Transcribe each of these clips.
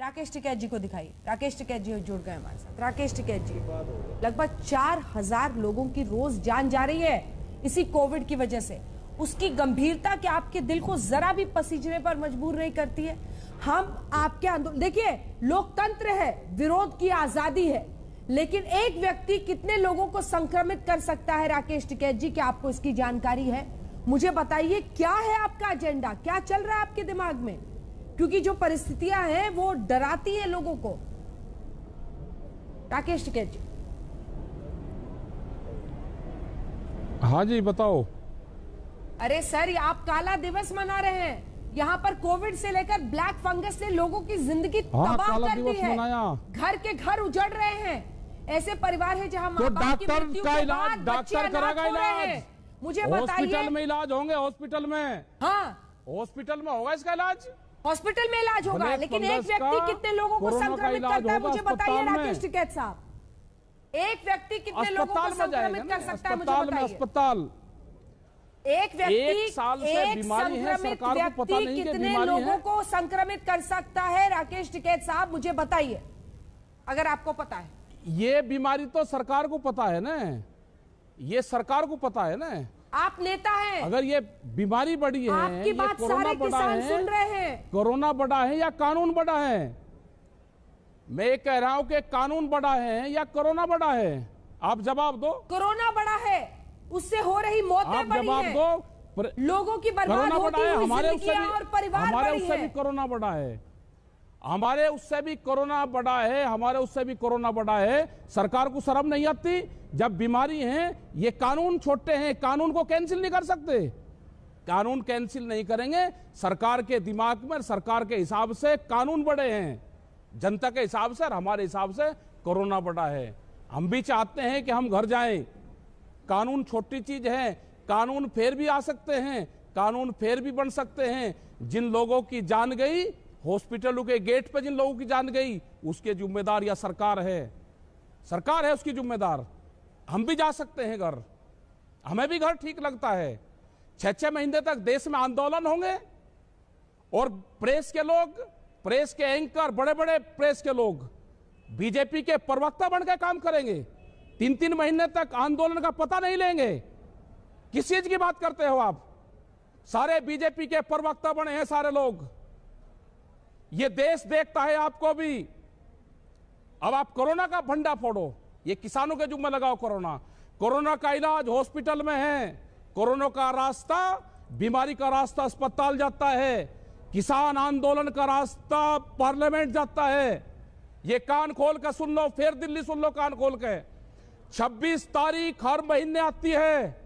राकेश टिकैत जी को दिखाइए। राकेश टिकैत जी जुड़ गए हमारे साथ। राकेश टिकैत जी, लगभग 4000 लोगों की रोज जान जा रही है इसी कोविड की वजह से। उसकी गंभीरता क्या आपके दिल को जरा भी पसीजने पर मजबूर नहीं करती है? हम आपके आंदोलन, देखिए लोकतंत्र है, विरोध की आजादी है, लेकिन एक व्यक्ति कितने लोगों को संक्रमित कर सकता है? राकेश टिकैत जी, क्या आपको इसकी जानकारी है? मुझे बताइए, क्या है आपका एजेंडा, क्या चल रहा है आपके दिमाग में? क्योंकि जो परिस्थितियां हैं वो डराती है लोगों को। राकेश टिकैत जी। हाँ जी, बताओ। अरे सर, आप काला दिवस मना रहे हैं। यहाँ पर कोविड से लेकर ब्लैक फंगस ने लोगों की जिंदगी तबाह कर दी है। घर के घर उजड़ रहे हैं। ऐसे परिवार है जहाँ माँ बाप की मृत्यु के बाद बच्चे अनाथ हो रहे हैं। मुझे बताइए, हॉस्पिटल में इलाज होंगे? हॉस्पिटल में, हाँ हॉस्पिटल में होगा इसका इलाज। हॉस्पिटल में इलाज होगा, लेकिन एक व्यक्ति कितने लोगों को संक्रमित करता है? मुझे बताइए राकेश टिकैत साहब, एक व्यक्ति कितने लोगों को संक्रमित कर सकता है? मुझे बताइए। अस्पताल, एक व्यक्ति, एक साल से बीमारी है, सरकार को पता नहीं कि कितने बीमारी लोगों है? को संक्रमित कर सकता है? राकेश टिकैत साहब मुझे बताइए, अगर आपको पता है। ये बीमारी तो सरकार को पता है ना, ये सरकार को पता है ना। आप नेता हैं, अगर ये बीमारी बढ़ी है, आपकी बात सारे किसान सुन रहे हैं। कोरोना बढ़ा है या कानून बढ़ा है? मैं ये कह रहा हूं कि कानून बढ़ा है या कोरोना बढ़ा है? आप जवाब दो। कोरोना बढ़ा है, उससे हो रही मौतें बढ़ी हैं, दो। लोगों की बर्बाद होती हुई जिंदगियां और परिवार बढ़ी है। भी कोरोना बढ़ा है, हमारे उससे भी कोरोना बढ़ा है, हमारे उससे भी कोरोना बढ़ा है। सरकार को शर्म नहीं आती? जब बीमारी है, ये कानून छोटे हैं, कानून को कैंसिल नहीं कर सकते। कानून कैंसिल नहीं करेंगे। सरकार के दिमाग में, सरकार के हिसाब से कानून बढ़े हैं, जनता के हिसाब से और हमारे हिसाब से कोरोना बढ़ा है। हम भी चाहते हैं कि हम घर जाएं। कानून छोटी चीज है, कानून फेर भी आ सकते हैं, कानून फेर भी बन सकते हैं। जिन लोगों की जान गई, हॉस्पिटलों के गेट पे जिन लोगों की जान गई, उसके जिम्मेदार या सरकार है, सरकार है उसकी जिम्मेदार। हम भी जा सकते हैं घर, हमें भी घर ठीक लगता है। 6-6 महीने तक देश में आंदोलन होंगे और प्रेस के लोग, प्रेस के एंकर, बड़े बड़े प्रेस के लोग बीजेपी के प्रवक्ता बन के काम करेंगे। 3-3 महीने तक आंदोलन का पता नहीं लेंगे। किस चीज की बात करते हो आप? सारे बीजेपी के प्रवक्ता बने हैं सारे लोग। ये देश देखता है आपको भी। अब आप कोरोना का भंडा फोड़ो, ये किसानों के जुम्मे लगाओ। कोरोना का इलाज हॉस्पिटल में है, कोरोना का रास्ता, बीमारी का रास्ता अस्पताल जाता है, किसान आंदोलन का रास्ता पार्लियामेंट जाता है। ये कान खोल कर सुन लो, फिर दिल्ली सुन लो कान खोल के। 26 तारीख हर महीने आती है।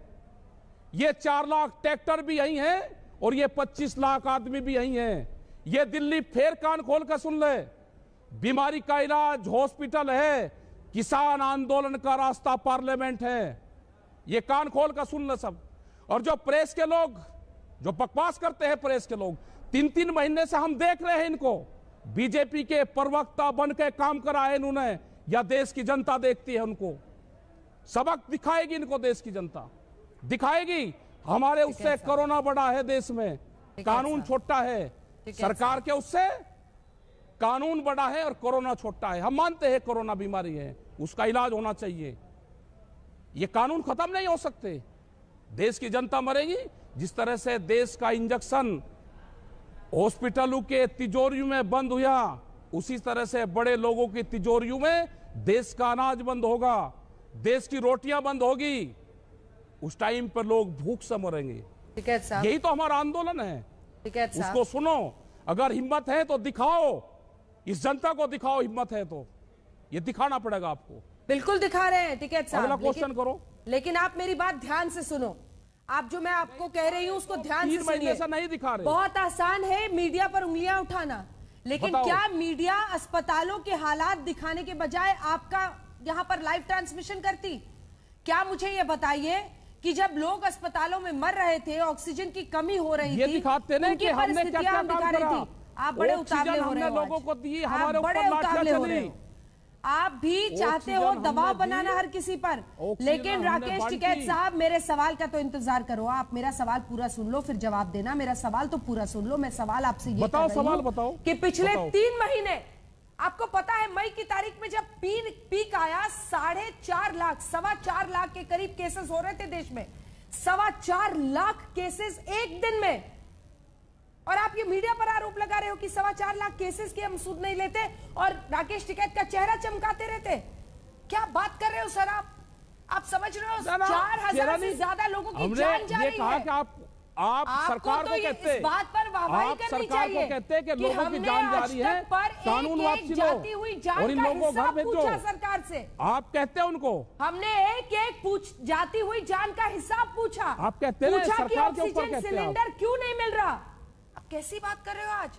ये 4 लाख ट्रैक्टर भी यही हैं और ये 25 लाख आदमी भी यही हैं। ये दिल्ली फिर कान खोल कर सुन ले। बीमारी का इलाज हॉस्पिटल है, किसान आंदोलन का रास्ता पार्लियामेंट है। ये कान खोल कर सुन ले सब। और जो प्रेस के लोग जो बकवास करते हैं, प्रेस के लोग 3-3 महीने से हम देख रहे हैं इनको। बीजेपी के प्रवक्ता बन के काम करा है इन्होंने, या देश की जनता देखती है उनको? सबक दिखाएगी इनको देश की जनता, दिखाएगी। हमारे उससे कोरोना बढ़ा है देश में, कानून छोटा है। सरकार के उससे कानून बड़ा है और कोरोना छोटा है। हम मानते हैं कोरोना बीमारी है, उसका इलाज होना चाहिए। ये कानून खत्म नहीं हो सकते। देश की जनता मरेगी। जिस तरह से देश का इंजेक्शन हॉस्पिटलों के तिजोरियों में बंद हुआ, उसी तरह से बड़े लोगों की तिजोरियों में देश का अनाज बंद होगा, देश की रोटियां बंद होगी। उस टाइम पर लोग भूख से मरेंगे। यही तो हमारा आंदोलन है। उसको सुनो, अगर हिम्मत है तो दिखाओ, इस जनता को दिखाओ, हिम्मत है तो। ये दिखाना पड़ेगा आपको। बिल्कुल दिखा रहे हैं टिकैत साहब। अगला क्वेश्चन करो। लेकिन आप मेरी बात ध्यान से सुनो। आप जो मैं आपको कह रही हूँ उसको ध्यान से सुनिए। नहीं दिखा रहे। बहुत आसान है मीडिया पर उंगलियां उठाना, लेकिन क्या मीडिया अस्पतालों के हालात दिखाने के बजाय आपका यहाँ पर लाइव ट्रांसमिशन करती? क्या मुझे ये बताइए कि जब लोग अस्पतालों में मर रहे थे, ऑक्सीजन की कमी हो रही थी, दिखाते नहीं कि हमने क्या क्या काम करा। आप बड़े उतावले हो रहे हो, लोगों को दी, हमारे बड़े उतावले हो रहे हो। आप भी चाहते हो दबाव बनाना हर किसी पर, लेकिन राकेश टिकैत साहब, मेरे सवाल का तो इंतजार करो। आप मेरा सवाल पूरा सुन लो, फिर जवाब देना। मेरा सवाल तो पूरा सुन लो। मैं सवाल आपसे ये बताओ, सवाल बताओ कि पिछले 3 महीने आपको पता है मई की तारीख में जब पीक आया 4.5 लाख 4.25 लाख के करीब केसेस हो रहे थे देश में, 4.25 लाख केसेस एक दिन में। और आप ये मीडिया पर आरोप लगा रहे हो कि 4.25 लाख केसेस की हम सुध नहीं लेते और राकेश टिकैत का चेहरा चमकाते रहते। क्या बात कर रहे हो सर आप समझ रहे हो 4,000 से ज्यादा लोगों की जान जा रही है। कि आप सरकार को कहते हैं, इस बात पर वाहवाही करनी चाहिए को कहते हैं कि लोगों की जान जा रही है, कानून वापसी लो और इन लोगों को घर भेजो। सरकार से आप कहते हैं उनको हमने एक जाती हुई जान का हिसाब पूछा। आप कहते हैं सरकार के ऊपर कहते हैं सिलेंडर क्यों नहीं मिल रहा। आप कैसी बात कर रहे हो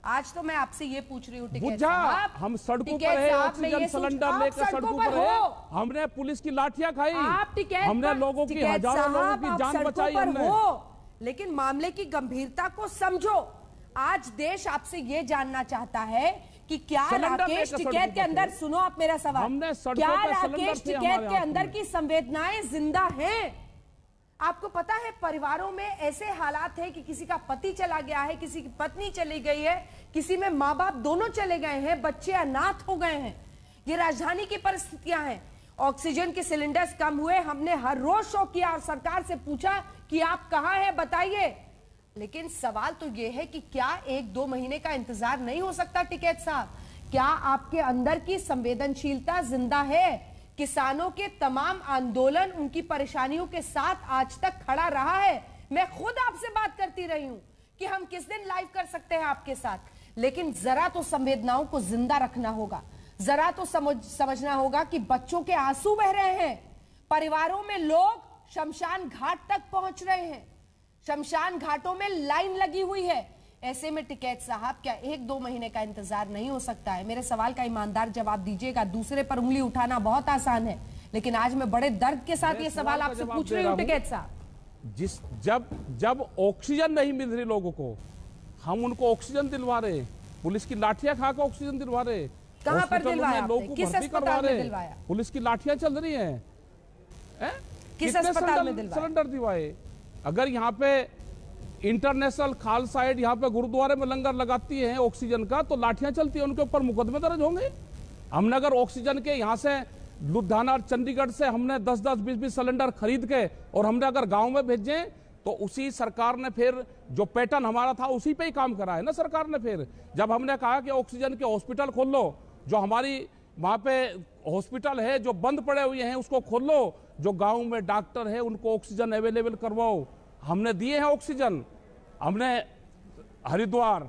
आज तो मैं आपसे ये पूछ रही हूँ टिकैत साहब, हम सड़कों पर है, ऑक्सीजन सिलेंडर लेकर सड़कों पर है, हमने पुलिस की लाठियां खाई, हमने लोगों की हजारों लोगों की जान बचाई हमने। लेकिन मामले की गंभीरता को समझो। आज देश आपसे ये जानना चाहता है कि क्या राकेश टिकैत के अंदर, सुनो आप मेरा सवाल, क्या राकेश टिकैत के अंदर की संवेदनाएं जिंदा हैं? आपको पता है परिवारों में ऐसे हालात है कि किसी का पति चला गया है, किसी की पत्नी चली गई है, किसी में माँ बाप दोनों चले गए हैं, बच्चे अनाथ हो गए हैं। ये राजधानी की परिस्थितियां हैं। ऑक्सीजन के सिलेंडर्स कम हुए, हमने हर रोज शो किया और सरकार से पूछा कि आप कहां हैं बताइए। लेकिन सवाल तो यह है कि क्या 1-2 महीने का इंतजार नहीं हो सकता टिकैत साहब? क्या आपके अंदर की संवेदनशीलता जिंदा है? किसानों के तमाम आंदोलन उनकी परेशानियों के साथ आज तक खड़ा रहा है। मैं खुद आपसे बात करती रही हूं कि हम किस दिन लाइव कर सकते हैं आपके साथ, लेकिन जरा तो संवेदनाओं को जिंदा रखना होगा। जरा तो समझना होगा कि बच्चों के आंसू बह रहे हैं, परिवारों में लोग शमशान घाट तक पहुंच रहे हैं, शमशान घाटों में लाइन लगी हुई है। ऐसे में टिकैत साहब क्या 1-2 महीने का इंतजार नहीं हो सकता है? मेरे सवाल का ईमानदार जवाब दीजिएगा। दूसरे पर उंगली उठाना बहुत आसान है, लेकिन आज मैं बड़े दर्द के साथ ये सवाल आपसे पूछ रही हूँ टिकैत साहब। जब ऑक्सीजन नहीं मिल रही लोगों को, हम उनको ऑक्सीजन दिलवा रहे, पुलिस की लाठियां खाकर ऑक्सीजन दिलवा रहे, कहां पर दिलवाया आपने? किस अस्पताल में दिलवाया? पुलिस की लाठियां चल रही हैं, किस अस्पताल में दिलवाया? सिलेंडर दिलवाए। अगर यहाँ पे इंटरनेशनल खालसा एड यहाँ पे गुरुद्वारे में लंगर लगाती है ऑक्सीजन का, तो लाठियां चलती है, उनके ऊपर मुकदमे दर्ज होंगे। हमने अगर ऑक्सीजन के यहाँ से लुधियाना और चंडीगढ़ से हमने 10-10, 20-20 सिलेंडर खरीद के और हमने अगर गांव में भेजे, तो उसी सरकार ने फिर जो पैटर्न हमारा था उसी पे ही काम करा है ना सरकार ने। फिर जब हमने कहा कि ऑक्सीजन के हॉस्पिटल खोल लो, जो हमारी वहां पे हॉस्पिटल है जो बंद पड़े हुए हैं उसको खोल लो, जो गांव में डॉक्टर है उनको ऑक्सीजन अवेलेबल करवाओ, हमने दिए हैं ऑक्सीजन। हमने हरिद्वार,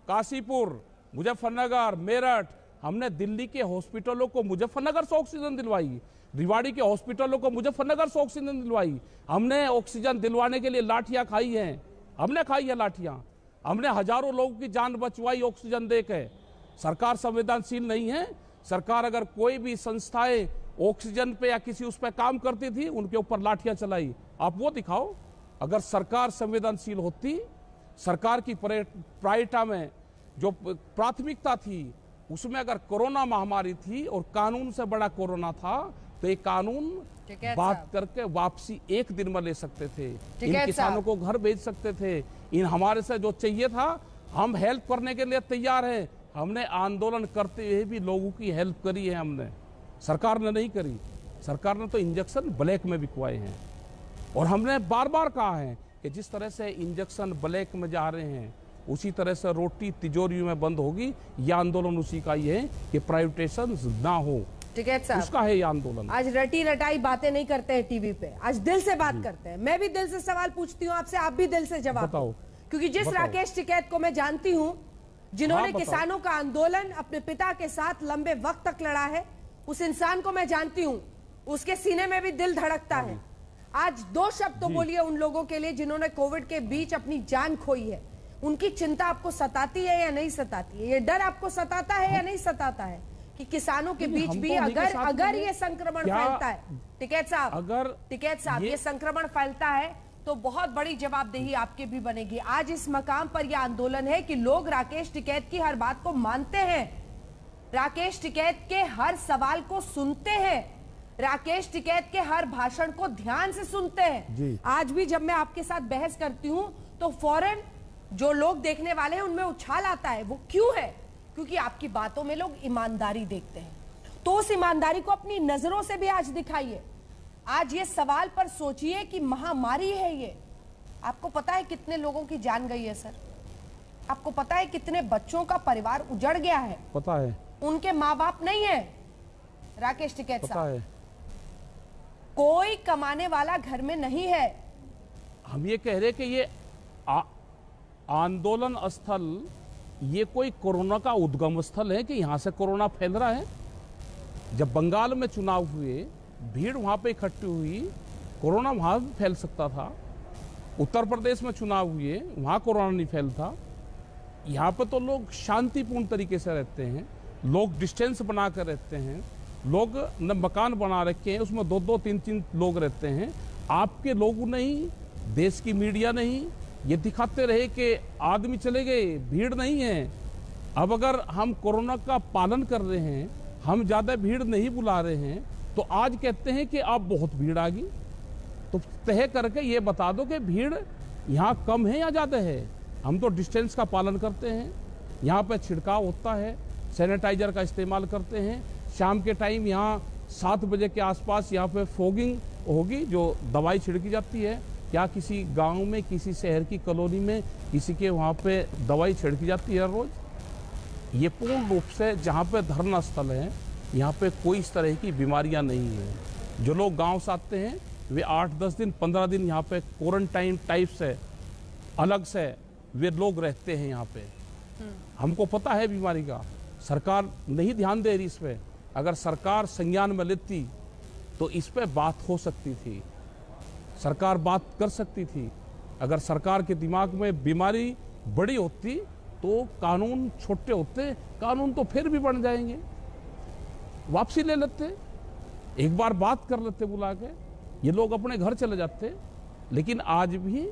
काशीपुर, मुजफ्फरनगर, मेरठ, हमने दिल्ली के हॉस्पिटलों को मुजफ्फरनगर से ऑक्सीजन दिलवाई, रिवाड़ी के हॉस्पिटलों को मुजफ्फरनगर से ऑक्सीजन दिलवाई। हमने ऑक्सीजन दिलवाने के लिए लाठियां खाई हैं, हमने खाई है लाठियां, हमने हजारों लोगों की जान बचवाई ऑक्सीजन देकर। सरकार संवेदनशील नहीं है। सरकार अगर कोई भी संस्थाएं ऑक्सीजन पे या किसी उस पर काम करती थी, उनके ऊपर लाठियां चलाई। आप वो दिखाओ। अगर सरकार संवेदनशील होती, सरकार की प्रायोरिटी में जो प्राथमिकता थी उसमें अगर कोरोना महामारी थी और कानून से बड़ा कोरोना था, तो ये कानून बात करके वापसी 1 दिन में ले सकते थे, इन किसानों को घर भेज सकते थे। इन हमारे से जो चाहिए था, हम हेल्प करने के लिए तैयार हैं। हमने आंदोलन करते हुए भी लोगों की हेल्प करी है हमने, सरकार ने नहीं करी। सरकार ने तो इंजेक्शन ब्लैक में बिकवाए हैं। और हमने बार बार कहा है कि जिस तरह से इंजेक्शन ब्लैक में जा रहे हैं, उसी तरह से रोटी तिजोरियों में बंद होगी। यह आंदोलन उसी का ही है कि प्राइवेटाइजेशन ना हो, टिकैत साहब उसका है ये आंदोलन। आज रटी रटाई बातें नहीं करते हैं टीवी पे, आज दिल से बात करते हैं। मैं भी दिल से सवाल पूछती हूँ आपसे, आप भी दिल से जवाब बताओ। क्योंकि जिस राकेश टिकैत को मैं जानती हूँ, जिन्होंने किसानों का आंदोलन अपने पिता के साथ लंबे वक्त तक लड़ा है, उस इंसान को मैं जानती हूँ, उसके सीने में भी दिल धड़कता है। आज 2 शब्द तो बोलिए उन लोगों के लिए जिन्होंने कोविड के बीच अपनी जान खोई है। उनकी चिंता आपको सताती है या नहीं सताती है? ये डर आपको सताता है या नहीं सताता है कि किसानों के बीच भी अगर ये संक्रमण फैलता है, टिकैत साहब ये संक्रमण फैलता है तो बहुत बड़ी जवाबदेही आपके भी बनेगी। आज इस मकाम पर यह आंदोलन है कि लोग राकेश टिकैत की हर बात को मानते हैं, राकेश टिकैत के हर सवाल को सुनते हैं, राकेश टिकैत के हर भाषण को ध्यान से सुनते हैं। आज भी जब मैं आपके साथ बहस करती हूं तो फौरन जो लोग देखने वाले हैं उनमें उछाल आता है। वो क्यों है? क्योंकि आपकी बातों में लोग ईमानदारी देखते हैं। तो उस ईमानदारी को अपनी नजरों से भी आज दिखाइए। आज ये सवाल पर सोचिए कि महामारी है ये, आपको पता है कितने लोगों की जान गई है सर? आपको पता है कितने बच्चों का परिवार उजड़ गया है? पता है। उनके माँ बाप नहीं है। राकेश टिकैत पता साहब, है। कोई कमाने वाला घर में नहीं है। हम ये कह रहे कि ये आंदोलन स्थल ये कोई कोरोना का उद्गम स्थल है कि यहां से कोरोना फैल रहा है? जब बंगाल में चुनाव हुए, भीड़ वहां पे इकट्ठी हुई, कोरोना वहां भी फैल सकता था। उत्तर प्रदेश में चुनाव हुए, वहां कोरोना नहीं फैलता। यहाँ पे तो लोग शांतिपूर्ण तरीके से रहते हैं, लोग डिस्टेंस बना कर रहते हैं, लोग न मकान बना रखे हैं, उसमें 2-2, 3-3 लोग रहते हैं। आपके लोग नहीं, देश की मीडिया नहीं, ये दिखाते रहे कि आदमी चले गए, भीड़ नहीं है। अब अगर हम कोरोना का पालन कर रहे हैं, हम ज़्यादा भीड़ नहीं बुला रहे हैं, तो आज कहते हैं कि अब बहुत भीड़ आ गई। तो तय करके ये बता दो कि भीड़ यहाँ कम है या ज़्यादा है। हम तो डिस्टेंस का पालन करते हैं, यहाँ पे छिड़काव होता है, सैनिटाइजर का इस्तेमाल करते हैं। शाम के टाइम यहाँ 7 बजे के आसपास यहाँ पे फॉगिंग होगी, जो दवाई छिड़की जाती है। क्या किसी गांव में, किसी शहर की कॉलोनी में किसी के वहाँ पे दवाई छिड़की जाती है हर रोज़? ये पूर्ण रूप से जहाँ पे धरना स्थल है, यहाँ पे कोई इस तरह की बीमारियाँ नहीं है। जो लोग गाँव से आते हैं वे 8-10 दिन, 15 दिन यहाँ पे क्वारंटाइन टाइप से अलग से वे लोग रहते हैं यहाँ पे। हमको पता है बीमारी का, सरकार नहीं ध्यान दे रही इस पे। अगर सरकार संज्ञान में लेती तो इस पे बात हो सकती थी, सरकार बात कर सकती थी। अगर सरकार के दिमाग में बीमारी बड़ी होती तो कानून छोटे होते, कानून तो फिर भी बन जाएंगे, वापसी ले लेते, एक बार बात कर लेते बुला के, ये लोग अपने घर चले जाते। लेकिन आज भी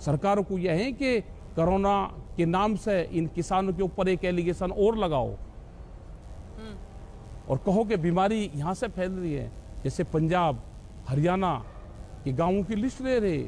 सरकार को यह है कि कोरोना के नाम से इन किसानों के ऊपर एक एलिगेशन और लगाओ और कहो कि बीमारी यहाँ से फैल रही है। जैसे पंजाब, हरियाणा के गांवों की लिस्ट ले रहे,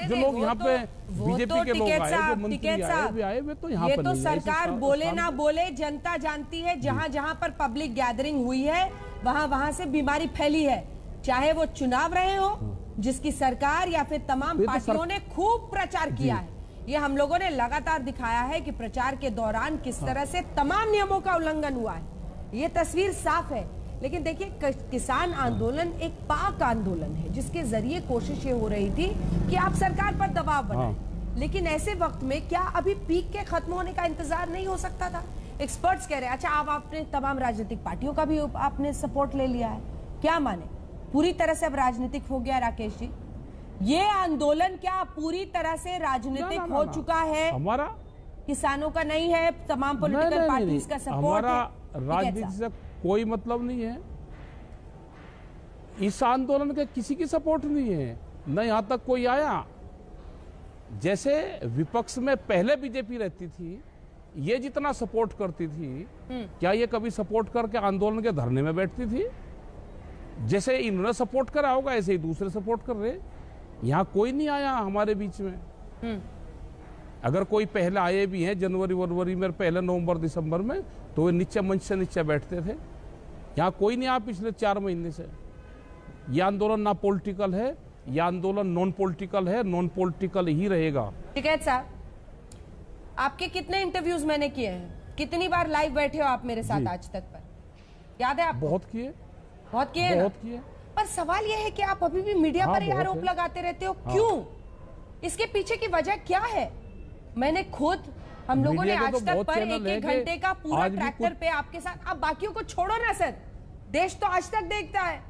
जो लोग यहाँ पे बीजेपी के लोग आए, जो मंत्री आए, वे आए, वे तो यहाँ पर नहीं। ये तो सरकार बोले ना बोले, जनता जानती है। जहां जहां पर पब्लिक गैदरिंग हुई है, वहां से बीमारी फैली है। चाहे वो चुनाव रहे हो, जिसकी सरकार या फिर तमाम पार्टियों ने खूब प्रचार किया है। ये हम लोगों ने लगातार दिखाया है कि प्रचार के दौरान किस तरह से तमाम नियमों का उल्लंघन हुआ है। ये तस्वीर साफ है। लेकिन देखिए, किसान आंदोलन एक पाक आंदोलन है, जिसके जरिए कोशिश ये हो रही थी कि आप सरकार पर दबाव बनाएं। लेकिन ऐसे वक्त में क्या अभी पीक के खत्म होने का इंतजार नहीं हो सकता था? एक्सपर्ट्स कह रहे हैं। अच्छा, अब आपने तमाम राजनीतिक पार्टियों का भी आपने सपोर्ट ले लिया है, क्या माने पूरी तरह से अब राजनीतिक हो गया? राकेश जी, ये आंदोलन क्या पूरी तरह से राजनीतिक हो चुका है? हमारा किसानों का नहीं है, तमाम पॉलिटिकल पार्टीज का सपोर्ट है। राजनीति से कोई मतलब नहीं है। इस आंदोलन के किसी की सपोर्ट नहीं है, न यहां तक कोई आया। जैसे विपक्ष में पहले बीजेपी रहती थी, ये जितना सपोर्ट करती थी, क्या ये कभी सपोर्ट करके आंदोलन के धरने में बैठती थी? जैसे इन्होंने सपोर्ट करा होगा, ऐसे ही दूसरे सपोर्ट कर रहे। यहाँ कोई नहीं आया हमारे बीच में। अगर कोई पहले आए भी हैं जनवरी में, पहले नवंबर दिसंबर में, तो वे नीचे मंच से नीचे बैठते थे। यहाँ कोई नहीं आया पिछले 4 महीने से। यह आंदोलन ना पॉलिटिकल है, यह आंदोलन नॉन पॉलिटिकल है, नॉन पॉलिटिकल ही रहेगा। टिकैत साहब, आपके कितने इंटरव्यूज मैंने किए हैं? कितनी बार लाइव बैठे हो आप मेरे साथ आज तक पर? याद है आपको? बहुत किए, बहुत किए। पर सवाल यह है कि आप अभी भी मीडिया पर ये आरोप लगाते रहते हो, क्यों? इसके पीछे की वजह क्या है? मैंने खुद, हम लोगों ने आज तक पर 1-1 घंटे का पूरा ट्रैक्टर पे आपके साथ, अब बाकियों को छोड़ो ना सर, देश तो आज तक देखता है।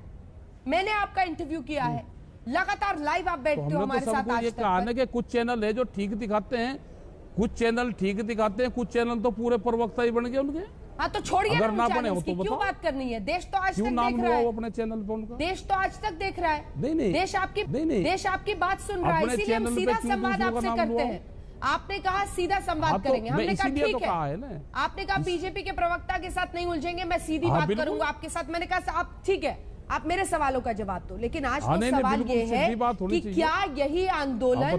मैंने आपका इंटरव्यू किया है, लगातार लाइव आप बैठते हो हमारे साथ। आज तक के कुछ चैनल है जो ठीक दिखाते हैं, कुछ चैनल ठीक दिखाते हैं, कुछ चैनल तो पूरे प्रवक्ता ही बन गए उनके। हाँ, तो छोड़िए, अगर ना बने हो तो क्यों बात करनी है? देश तो आज तक नाम देख रहा है अपने चैनल पे उनका। देश तो आज तक देख रहा है। नहीं, देश आपकी बात सुन रहा है, इसीलिए हम सीधा संवाद आपसे करते हैं। आपने कहा सीधा संवाद करेंगे, हमने कहा ठीक है। आपने कहा बीजेपी के प्रवक्ता के साथ नहीं उलझेंगे, मैं सीधी बात करूंगा आपके साथ। मैंने कहा आप ठीक है, आप मेरे सवालों का जवाब दो। लेकिन आज तो सवाल ये है कि क्या यही आंदोलन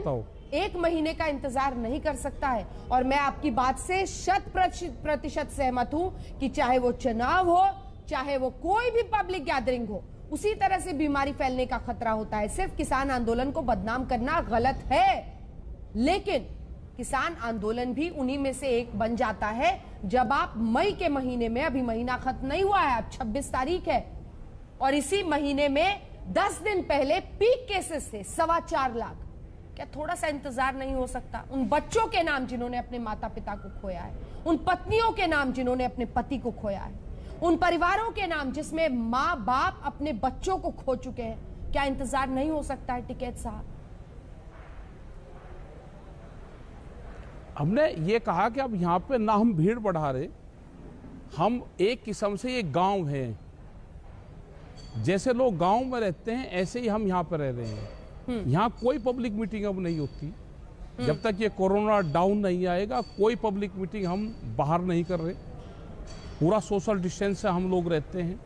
1 महीने का इंतजार नहीं कर सकता है। और मैं आपकी बात से 100% सहमत हूं कि चाहे वो चुनाव हो, चाहे वो कोई भी पब्लिक गैदरिंग हो, उसी तरह से बीमारी फैलने का खतरा होता है। सिर्फ किसान आंदोलन को बदनाम करना गलत है, लेकिन किसान आंदोलन भी उन्हीं में से एक बन जाता है जब आप मई के महीने में, अभी महीना खत्म नहीं हुआ है, अब 26 तारीख है, और इसी महीने में 10 दिन पहले पीक केसेस थे 4.25 लाख। क्या थोड़ा सा इंतजार नहीं हो सकता? उन बच्चों के नाम जिन्होंने अपने माता पिता को खोया है, उन पत्नियों के नाम जिन्होंने अपने पति को खोया है, उन परिवारों के नाम जिसमें माँ बाप अपने बच्चों को खो चुके हैं, क्या इंतजार नहीं हो सकता है टिकैत साहब? हमने ये कहा कि अब यहाँ पे ना हम भीड़ बढ़ा रहे, हम एक किस्म से ये गांव है, जैसे लोग गांव में रहते हैं ऐसे ही हम यहाँ पे रह रहे हैं। यहाँ कोई पब्लिक मीटिंग अब नहीं होती जब तक ये कोरोना डाउन नहीं आएगा। कोई पब्लिक मीटिंग हम बाहर नहीं कर रहे, पूरा सोशल डिस्टेंस से हम लोग रहते हैं,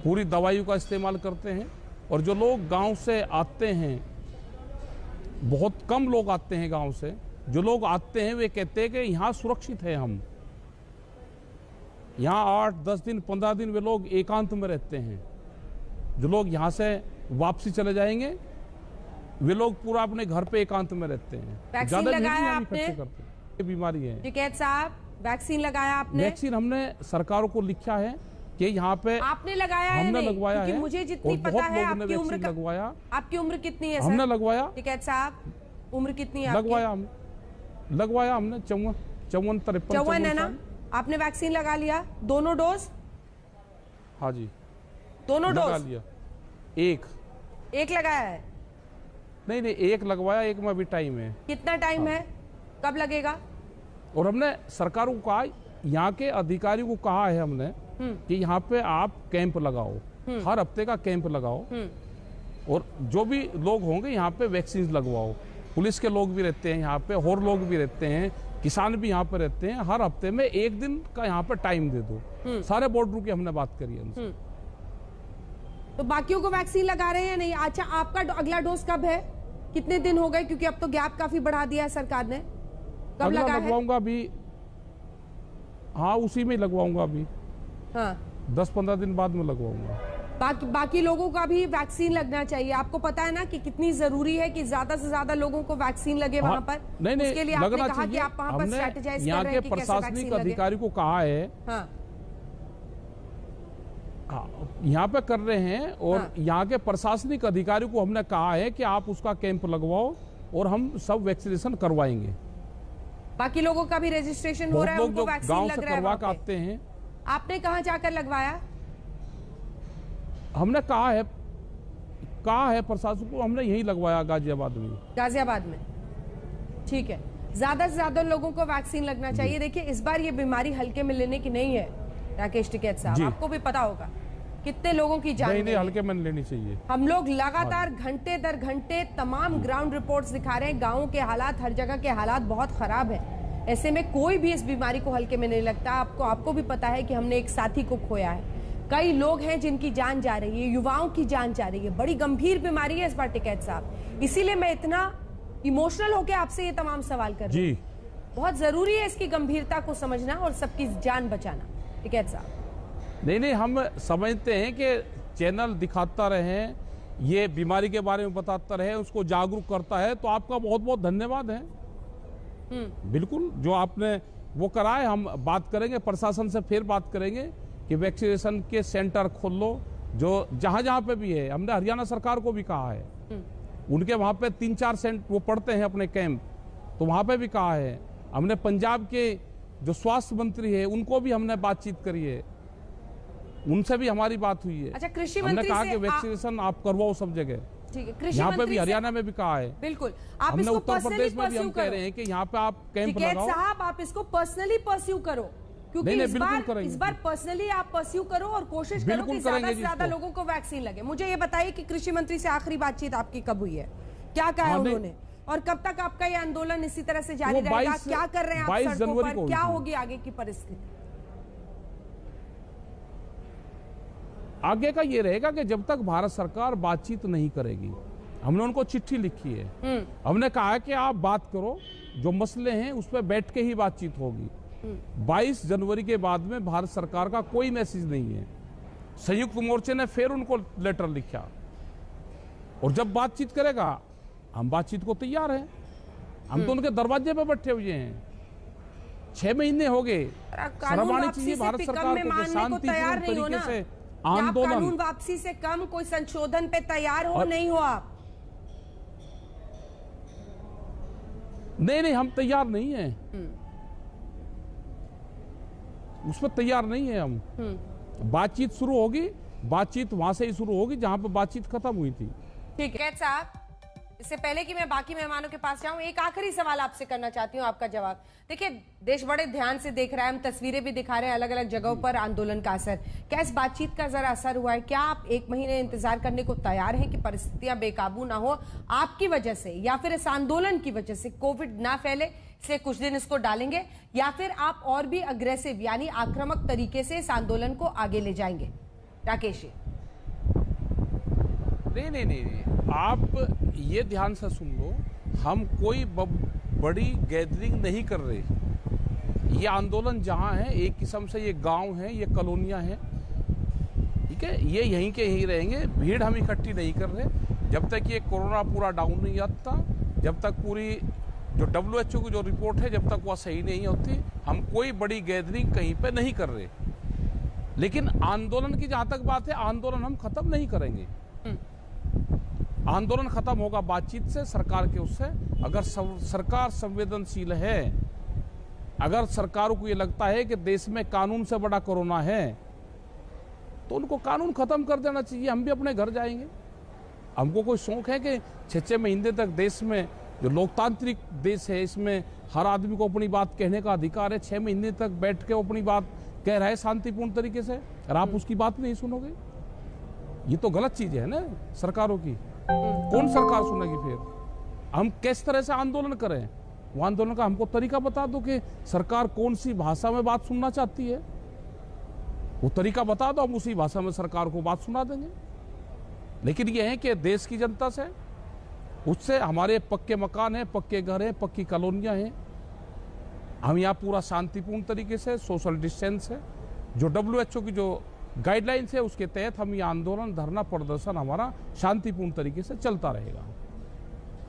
पूरी दवाइयों का इस्तेमाल करते हैं। और जो लोग गांव से आते हैं, बहुत कम लोग आते हैं गांव से, जो लोग आते हैं वे कहते हैं कि यहाँ सुरक्षित है, हम यहाँ 8-10 दिन 15 दिन वे लोग एकांत में रहते हैं। जो लोग यहाँ से वापसी चले जाएंगे वे लोग पूरा अपने घर पे एकांत में रहते हैं। वैक्सीन लगाया आपने? ये बीमारी है। टिकैत साहब, वैक्सीन लगाया आपने? वैक्सीन हमने सरकारों को लिखा है कि यहाँ पे आपने लगाया है? हमने लगवाया है। मुझे जितनी पता है आपकी उम्र लगवाया। आपकी उम्र कितनी है? हमने लगवाया। टिकैत साहब, उम्र कितनी है? लगवाया हमने 54 है ना? आपने वैक्सीन लगा लिया? दोनों डोज? हाँ जी, दोनों डोज लगा लिया। एक लगाया है? नहीं, एक लगवाया, एक में अभी टाइम है। कितना टाइम है? कब लगेगा? और हमने सरकारों को कहा, यहाँ के अधिकारियों को कहा है हमने कि यहाँ पे आप कैंप लगाओ, हर हफ्ते का कैंप लगाओ, और जो भी लोग होंगे यहाँ पे वैक्सीन लगवाओ। पुलिस के लोग भी रहते हैं यहाँ पे, और लोग भी रहते हैं, किसान भी यहाँ पे रहते हैं। हर हफ्ते में 1 दिन का यहाँ पे टाइम दे दो। सारे बॉर्डर की हमने बात करी है उनसे। तो बाकियों को वैक्सीन लगा रहे हैं या नहीं? अच्छा, आपका अगला डोज कब है? कितने दिन हो गए? क्योंकि अब तो गैप काफी बढ़ा दिया है सरकार ने। कब लगा है? लगवाऊंगा अभी, हाँ उसी में लगवाऊंगा अभी। हाँ, 10-15 दिन बाद में लगवाऊंगा। बाकी लोगों का भी वैक्सीन लगना चाहिए। आपको पता है ना कि कितनी जरूरी है कि ज्यादा से ज्यादा लोगों को वैक्सीन लगे वहाँ पर। नहीं, उसके लिए आपने कहा कि आप वहाँ पर स्ट्रेटेजाइज कर रहे हैं कि कैसे वैक्सीन लगे। प्रशासनिक अधिकारी को कहा है, यहाँ पे कर रहे हैं, और यहाँ के प्रशासनिक अधिकारी को हमने कहा है कि आप उसका कैंप लगवाओ और हम सब वैक्सीनेशन करवाएंगे। बाकी लोगों का भी रजिस्ट्रेशन हो रहा है, उनको वैक्सीन लग रहा है। करवा के आते हैं। आपने कहाँ जाकर लगवाया? हमने कहा है प्रशासन को, हमने यही लगवाया गाजियाबाद में। ठीक है, ज्यादा से ज्यादा लोगों को वैक्सीन लगना चाहिए। देखिए, इस बार ये बीमारी हल्के में लेने की नहीं है राकेश टिकैत साहब, आपको भी पता होगा कितने लोगों की जान नहीं हल्के में लेनी चाहिए। हम लोग लगातार घंटे दर घंटे तमाम ग्राउंड रिपोर्ट्स दिखा रहे हैं, गाँव के हालात, हर जगह के हालात बहुत खराब है। ऐसे में कोई भी इस बीमारी को हल्के में नहीं लगता। आपको भी पता है कि हमने एक साथी को खोया है, कई लोग हैं जिनकी जान जा रही है, युवाओं की जान जा रही है। बड़ी गंभीर बीमारी है इस बार टिकैत साहब, इसीलिए मैं इतना इमोशनल होकर आपसे ये तमाम सवाल कर रही हूँ। बहुत जरूरी है इसकी गंभीरता को समझना और सबकी जान बचाना। टिकैत साहब, नहीं, हम समझते हैं कि चैनल दिखाता रहे, ये बीमारी के बारे में बताता रहे, उसको जागरूक करता है, तो आपका बहुत बहुत धन्यवाद है। बिल्कुल, जो आपने वो कराए, हम बात करेंगे प्रशासन से, फिर बात करेंगे कि वैक्सीनेशन के सेंटर खोल लो, जो जहां पे भी है। हमने हरियाणा सरकार को भी कहा है, उनके वहां पे 3-4 सेंटर वो पड़ते हैं अपने कैंप, तो वहां पे भी कहा है। हमने पंजाब के जो स्वास्थ्य मंत्री है उनको भी हमने बातचीत करी है, उनसे भी हमारी बात हुई है। अच्छा, कृषि हमने मंत्री कहा कि वैक्सीनेशन आप करवाओ सब जगह। ठीक है, कृषि यहाँ पे भी, हरियाणा में भी कहा है। बिल्कुल, हमने उत्तर प्रदेश में भी हम कह रहे हैं कि यहाँ पे आप कैंप लगाओ। साहब, आप इसको पर्सनली परस्यू करो, क्योंकि इस बार पर्सनली आप परस्यू करो और कोशिश करो कि ज्यादा से ज्यादा लोगों को वैक्सीन लगे। मुझे ये बताइए कि कृषि मंत्री से आखिरी बातचीत आपकी कब हुई है? क्या कहा है उन्होंने? और कब तक आपका ये आंदोलन इसी तरह से जारी रहेगा? क्या कर रहे हैं आप सड़कों पर? क्या होगी आगे की परिस्थिति? आगे का ये रहेगा कि जब तक भारत सरकार बातचीत नहीं करेगी, हमने उनको चिट्ठी लिखी है। हमने कहा है कि आप बात करो, जो मसले हैं उस पर बैठ के ही बातचीत होगी। 22 जनवरी के बाद में भारत सरकार का कोई मैसेज नहीं है। संयुक्त मोर्चे ने फिर उनको लेटर लिखा, और जब बातचीत करेगा हम बातचीत को तैयार हैं। हम तो उनके दरवाजे पे बैठे हुए हैं। 6 महीने हो गए। शर्म आनी चाहिए भारत सरकार को, शांतिपूर्ण तरीके से आंदोलन। कानून वापसी से कम कोई संशोधन पे तैयार हो नहीं हो आप? नहीं, हम तैयार नहीं हैं। उसमें तैयार नहीं है हम। बातचीत शुरू होगी, बातचीत वहां से ही शुरू होगी जहां पर बातचीत खत्म हुई थी। ठीक है साहब, इससे पहले कि मैं बाकी मेहमानों के पास जाऊं, एक आखिरी सवाल आपसे करना चाहती हूं, आपका जवाब। देखिए, देश बड़े ध्यान से देख रहा है, हम तस्वीरें भी दिखा रहे हैं अलग अलग जगहों पर आंदोलन का असर। क्या इस बातचीत का जरा असर हुआ है? क्या आप 1 महीने इंतजार करने को तैयार हैं कि परिस्थितियां बेकाबू ना हो आपकी वजह से, या फिर इस आंदोलन की वजह से कोविड ना फैले इसलिए कुछ दिन इसको डालेंगे, या फिर आप और भी अग्रेसिव यानी आक्रामक तरीके से इस आंदोलन को आगे ले जाएंगे? राकेश जी। नहीं, आप ये ध्यान से सुन लो, हम कोई बड़ी गैदरिंग नहीं कर रहे। ये आंदोलन जहां है, एक किस्म से ये गांव है, ये कॉलोनियां हैं, ठीक है, ये यहीं के यहीं रहेंगे। भीड़ हम इकट्ठी नहीं कर रहे। जब तक ये कोरोना पूरा डाउन नहीं आता, जब तक पूरी जो WHO की जो रिपोर्ट है, जब तक वह सही नहीं होती, हम कोई बड़ी गैदरिंग कहीं पे नहीं कर रहे। लेकिन आंदोलन की जहां तक बात है, आंदोलन हम खत्म नहीं करेंगे। आंदोलन खत्म होगा बातचीत से, सरकार के उससे। अगर सरकार संवेदनशील है, अगर सरकारों को ये लगता है कि देश में कानून से बड़ा कोरोना है, तो उनको कानून खत्म कर देना चाहिए। हम भी अपने घर जाएंगे। हमको कोई शौक है कि 6 महीने तक देश में, जो लोकतांत्रिक देश है, इसमें हर आदमी को अपनी बात कहने का अधिकार है। 6 महीने तक बैठ के वो अपनी बात कह रहा है शांतिपूर्ण तरीके से, और आप उसकी बात नहीं सुनोगे, ये तो गलत चीज है ना सरकारों की। कौन सरकार सुनेगी? फिर हम किस तरह से आंदोलन करें? वो आंदोलन का हमको तरीका बता दो कि सरकार कौन सी भाषा में बात सुनना चाहती है, वो तरीका बता दो, हम उसी भाषा में सरकार को बात सुना देंगे। लेकिन ये है कि देश की जनता से, उससे हमारे पक्के मकान हैं, पक्के घर हैं, पक्की कॉलोनियां हैं। हम यहाँ पूरा शांतिपूर्ण तरीके से, सोशल डिस्टेंस है, जो WHO की जो गाइडलाइंस है उसके तहत हम ये आंदोलन, धरना, प्रदर्शन हमारा शांतिपूर्ण तरीके से चलता रहेगा।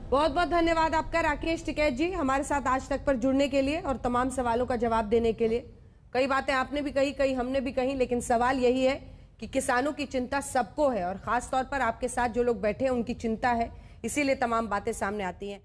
बहुत बहुत धन्यवाद आपका राकेश टिकैत जी, हमारे साथ आज तक पर जुड़ने के लिए और तमाम सवालों का जवाब देने के लिए। कई बातें आपने भी कही, कई हमने भी कही, लेकिन सवाल यही है कि किसानों की चिंता सबको है, और खास तौर पर आपके साथ जो लोग बैठे हैं उनकी चिंता है, इसीलिए तमाम बातें सामने आती हैं।